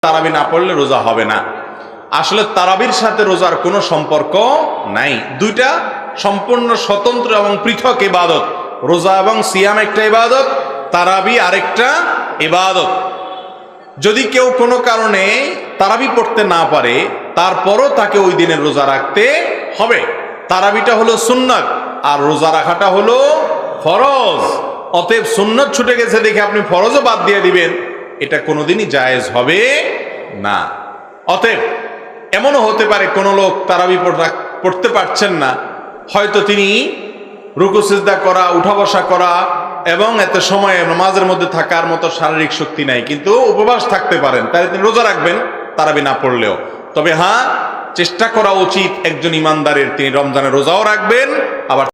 তারাবি না পড়লে রোজা হবে না। আসলে তারাবির সাথে রোজার কোনো সম্পর্ক নাই, দুইটা সম্পূর্ণ স্বতন্ত্র এবং পৃথক ইবাদত। রোজা এবং সিয়াম একটা ইবাদত, তারাবি আরেকটা ইবাদত। যদি কেউ কোনো কারণে তারাবি পড়তে না পারে, তারপরও তাকে ওই দিনের রোজা রাখতে হবে। তারাবিটা হলো সুন্নাত আর রোজা রাখাটা হলো ফরজ। অতএব সুন্নাত ছুটে গেছে দেখে আপনি ফরজও বাদ দিয়ে দিবেন, এটা কোনোদিনই জায়েজ হবে না। অতএব এমনও হতে পারে কোনো লোক তারাবি পড়তে পারছেন না, হয়তো তিনি রুকু সিজদা করা, উঠা বসা করা এবং এত সময় নামাজের মধ্যে থাকার মতো শারীরিক শক্তি নাই, কিন্তু উপবাস থাকতে পারেন, তাহলে তিনি রোজা রাখবেন তারাবি না পড়লেও। তবে হ্যাঁ, চেষ্টা করা উচিত একজন ইমানদারের, তিনি রমজানের রোজাও রাখবেন, আবার